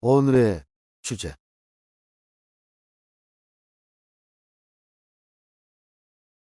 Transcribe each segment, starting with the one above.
오늘의 주제.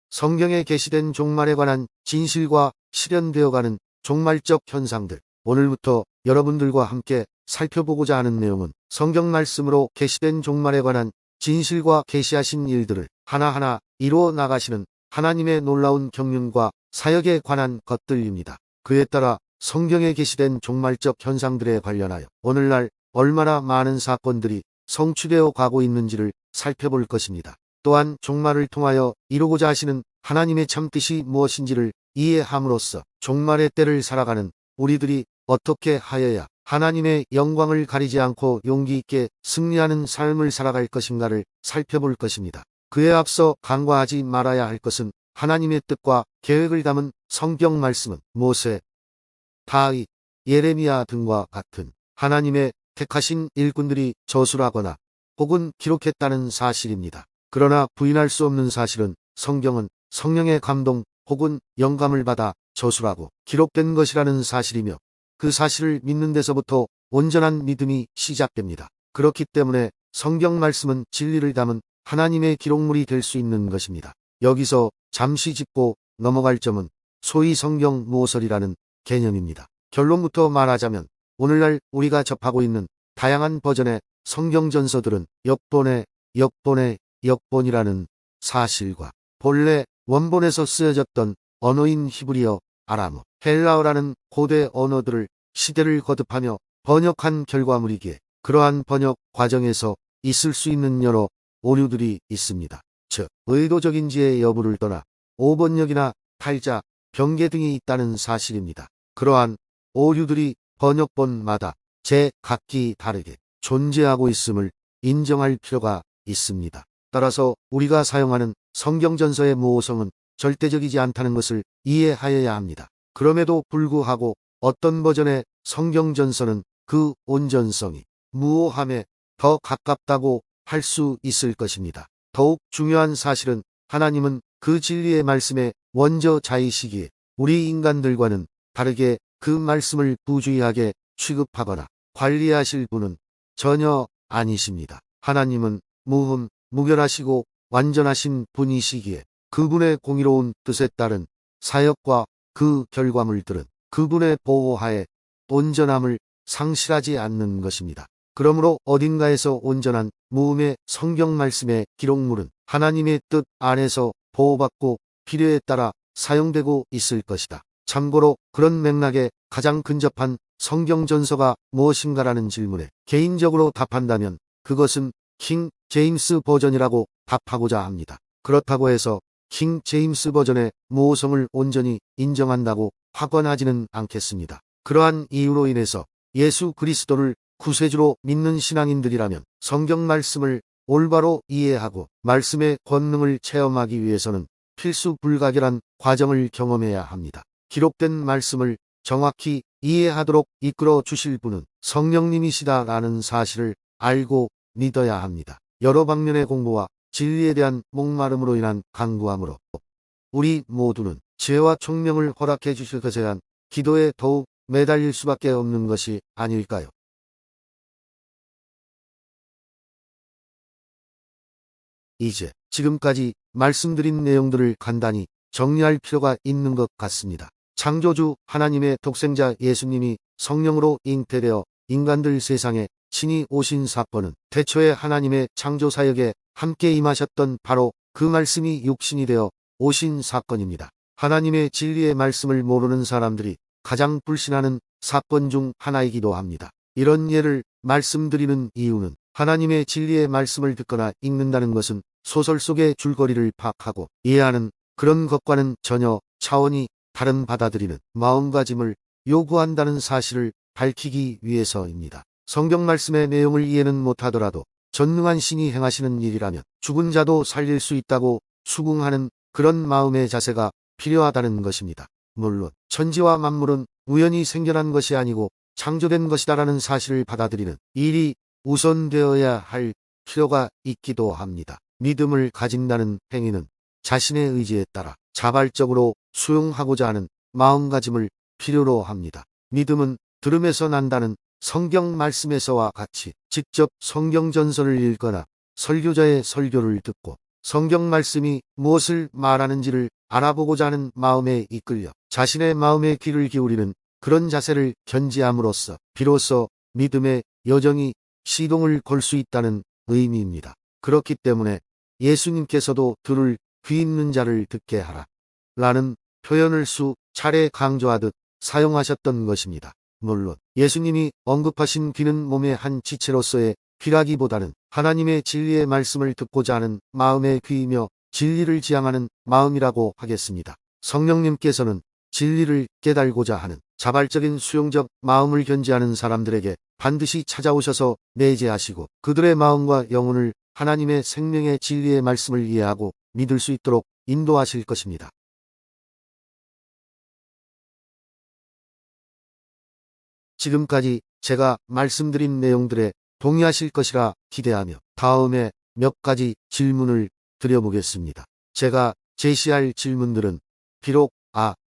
성경에 게시된 종말에 관한 진실과 실현되어가는 종말적 현상들. 오늘부터 여러분들과 함께 살펴보고자 하는 내용은 성경 말씀으로 게시된 종말에 관한 진실과 계시하신 일들을 하나하나 이루어 나가시는 하나님의 놀라운 경륜과 사역에 관한 것들입니다. 그에 따라 성경에 게시된 종말적 현상들에 관련하여 오늘날 얼마나 많은 사건들이 성취되어 가고 있는지를 살펴볼 것입니다. 또한 종말을 통하여 이루고자 하시는 하나님의 참뜻이 무엇인지를 이해함으로써 종말의 때를 살아가는 우리들이 어떻게 하여야 하나님의 영광을 가리지 않고 용기 있게 승리하는 삶을 살아갈 것인가를 살펴볼 것입니다. 그에 앞서 간과하지 말아야 할 것은 하나님의 뜻과 계획을 담은 성경 말씀은 모세, 다윗, 예레미야 등과 같은 하나님의 택하신 일꾼들이 저술하거나 혹은 기록했다는 사실입니다. 그러나 부인할 수 없는 사실은 성경은 성령의 감동 혹은 영감을 받아 저술하고 기록된 것이라는 사실이며 그 사실을 믿는 데서부터 온전한 믿음이 시작됩니다. 그렇기 때문에 성경 말씀은 진리를 담은 하나님의 기록물이 될 수 있는 것입니다. 여기서 잠시 짚고 넘어갈 점은 소위 성경 모설이라는 개념입니다. 결론부터 말하자면 오늘날 우리가 접하고 있는 다양한 버전의 성경 전서들은 역본이라는 사실과 본래 원본에서 쓰여졌던 언어인 히브리어, 아람어, 헬라어라는 고대 언어들을 시대를 거듭하며 번역한 결과물이기에 그러한 번역 과정에서 있을 수 있는 여러 오류들이 있습니다. 즉, 의도적인지의 여부를 떠나 오번역이나 탈자, 변개 등이 있다는 사실입니다. 그러한 오류들이 번역본마다 각기 다르게 존재하고 있음을 인정할 필요가 있습니다. 따라서 우리가 사용하는 성경전서의 모호성은 절대적이지 않다는 것을 이해하여야 합니다. 그럼에도 불구하고 어떤 버전의 성경전서는 그 온전성이 무오함에 더 가깝다고 할 수 있을 것입니다. 더욱 중요한 사실은 하나님은 그 진리의 말씀의 원저자이시기에 우리 인간들과는 다르게 그 말씀을 부주의하게 취급하거나 관리하실 분은 전혀 아니십니다. 하나님은 무결하시고 완전하신 분이시기에 그분의 공의로운 뜻에 따른 사역과 그 결과물들은 그분의 보호하에 온전함을 상실하지 않는 것입니다. 그러므로 어딘가에서 온전한 무음의 성경 말씀의 기록물은 하나님의 뜻 안에서 보호받고 필요에 따라 사용되고 있을 것이다. 참고로 그런 맥락에 가장 근접한 성경 전서가 무엇인가라는 질문에 개인적으로 답한다면 그것은 킹 제임스 버전이라고 답하고자 합니다. 그렇다고 해서 킹 제임스 버전의 모호성을 온전히 인정한다고 확언하지는 않겠습니다. 그러한 이유로 인해서 예수 그리스도를 구세주로 믿는 신앙인들이라면 성경 말씀을 올바로 이해하고 말씀의 권능을 체험하기 위해서는 필수 불가결한 과정을 경험해야 합니다. 기록된 말씀을 정확히 이해하도록 이끌어 주실 분은 성령님이시다라는 사실을 알고 믿어야 합니다. 여러 방면의 공부와 진리에 대한 목마름으로 인한 강구함으로 우리 모두는 지혜와 총명을 허락해 주실 것에 대한 기도에 더욱 매달릴 수밖에 없는 것이 아닐까요? 이제 지금까지 말씀드린 내용들을 간단히 정리할 필요가 있는 것 같습니다. 창조주 하나님의 독생자 예수님이 성령으로 잉태되어 인간들 세상에 친히 오신 사건은 태초에 하나님의 창조사역에 함께 임하셨던 바로 그 말씀이 육신이 되어 오신 사건입니다. 하나님의 진리의 말씀을 모르는 사람들이 가장 불신하는 사건 중 하나이기도 합니다. 이런 예를 말씀드리는 이유는 하나님의 진리의 말씀을 듣거나 읽는다는 것은 소설 속의 줄거리를 파악하고 이해하는 그런 것과는 전혀 차원이 다른 받아들이는 마음가짐을 요구한다는 사실을 밝히기 위해서입니다. 성경 말씀의 내용을 이해는 못하더라도 전능한 신이 행하시는 일이라면 죽은 자도 살릴 수 있다고 수긍하는 그런 마음의 자세가 필요하다는 것입니다. 물론 천지와 만물은 우연히 생겨난 것이 아니고 창조된 것이다라는 사실을 받아들이는 일이 우선되어야 할 필요가 있기도 합니다. 믿음을 가진다는 행위는 자신의 의지에 따라 자발적으로 수용하고자 하는 마음가짐을 필요로 합니다. 믿음은 들음에서 난다는 성경 말씀에서와 같이 직접 성경 전설을 읽거나 설교자의 설교를 듣고 성경 말씀이 무엇을 말하는지를 알아보고자 하는 마음에 이끌려 자신의 마음의 귀를 기울이는 그런 자세를 견지함으로써 비로소 믿음의 여정이 시동을 걸 수 있다는 의미입니다. 그렇기 때문에 예수님께서도 들을 귀 있는 자를 듣게 하라 라는 표현을 수차례 강조하듯 사용하셨던 것입니다. 물론 예수님이 언급하신 귀는 몸의 한 지체로서의 귀라기보다는 하나님의 진리의 말씀을 듣고자 하는 마음의 귀이며 진리를 지향하는 마음이라고 하겠습니다. 성령님께서는 진리를 깨달고자 하는 자발적인 수용적 마음을 견지하는 사람들에게 반드시 찾아오셔서 내재하시고 그들의 마음과 영혼을 하나님의 생명의 진리의 말씀을 이해하고 믿을 수 있도록 인도하실 것입니다. 지금까지 제가 말씀드린 내용들에 동의하실 것이라 기대하며 다음에 몇 가지 질문을 드려보겠습니다. 제가 제시할 질문들은 비록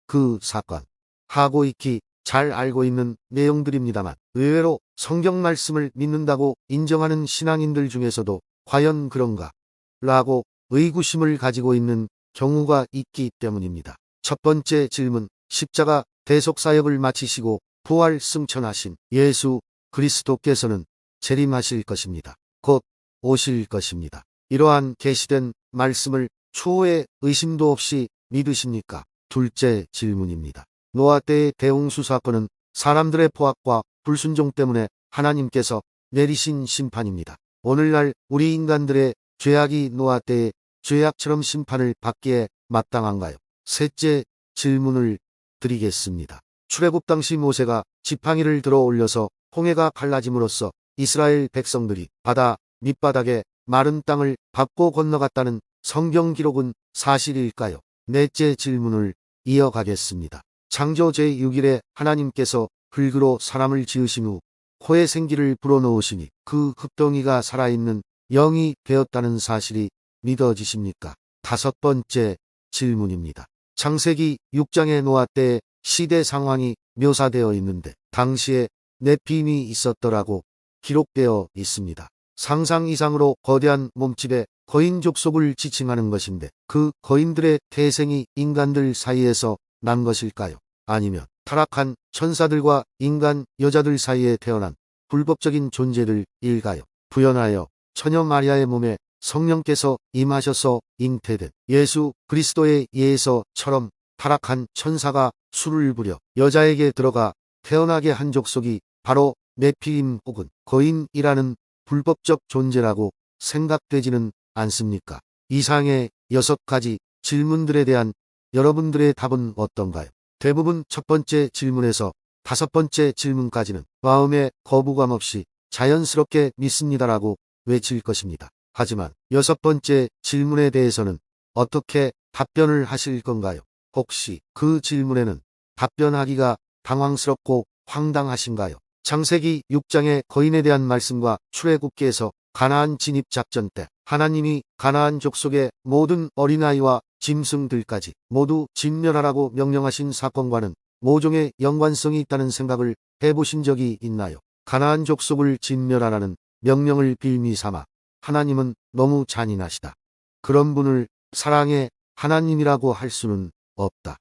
그 사건 하고 익히 잘 알고 있는 내용들입니다만 의외로 성경 말씀을 믿는다고 인정하는 신앙인들 중에서도 과연 그런가? 라고 의구심을 가지고 있는 경우가 있기 때문입니다. 첫 번째 질문, 십자가 대속사역을 마치시고 부활 승천하신 예수 그리스도께서는 재림하실 것입니다. 곧 오실 것입니다. 이러한 계시된 말씀을 추호의 의심도 없이 믿으십니까? 둘째 질문입니다. 노아 때의 대홍수 사건은 사람들의 포악과 불순종 때문에 하나님께서 내리신 심판입니다. 오늘날 우리 인간들의 죄악이 노아 때의 죄악처럼 심판을 받기에 마땅한가요? 셋째 질문을 드리겠습니다. 출애굽 당시 모세가 지팡이를 들어 올려서 홍해가 갈라짐으로써 이스라엘 백성들이 바다 밑바닥에 마른 땅을 밟고 건너갔다는 성경 기록은 사실일까요? 넷째 질문을 이어가겠습니다. 창조 제6일에 하나님께서 흙으로 사람을 지으신 후 코에 생기를 불어넣으시니 그 흙덩이가 살아있는 영이 되었다는 사실이 믿어지십니까? 다섯 번째 질문입니다. 창세기 6장의 노아 때의 시대 상황이 묘사되어 있는데 당시에 네피림이 있었더라고 기록되어 있습니다. 상상 이상으로 거대한 몸집의 거인 족속을 지칭하는 것인데 그 거인들의 태생이 인간들 사이에서 난 것일까요? 아니면 타락한 천사들과 인간 여자들 사이에 태어난 불법적인 존재들일까요? 부연하여 처녀 마리아의 몸에 성령께서 임하셔서 잉태된 예수 그리스도의 예에서처럼 타락한 천사가 술을 부려 여자에게 들어가 태어나게 한 족속이 바로 네피림 혹은 거인이라는 불법적 존재라고 생각되지는 않습니까? 이상의 6가지 질문들에 대한 여러분들의 답은 어떤가요? 대부분 첫 번째 질문에서 5번째 질문까지는 마음에 거부감 없이 자연스럽게 믿습니다라고 외칠 것입니다. 하지만 6번째 질문에 대해서는 어떻게 답변을 하실 건가요? 혹시 그 질문에는 답변하기가 당황스럽고 황당하신가요? 창세기 6장의 거인에 대한 말씀과 출애굽기에서 가나안 진입 작전 때 하나님이 가나안 족속의 모든 어린아이와 짐승들까지 모두 진멸하라고 명령하신 사건과는 모종의 연관성이 있다는 생각을 해보신 적이 있나요? 가나안 족속을 진멸하라는 명령을 빌미 삼아 하나님은 너무 잔인하시다. 그런 분을 사랑의 하나님이라고 할 수는 없다.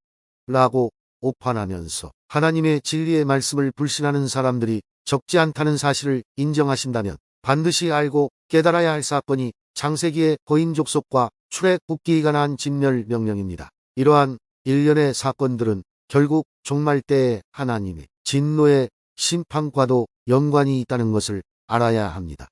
라고 오판하면서 하나님의 진리의 말씀을 불신하는 사람들이 적지 않다는 사실을 인정하신다면 반드시 알고 깨달아야 할 사건이 창세기의 거인 족속과 출애굽기 가나안 진멸 명령입니다. 이러한 일련의 사건들은 결국 종말 때의 하나님의 진노의 심판과도 연관이 있다는 것을 알아야 합니다.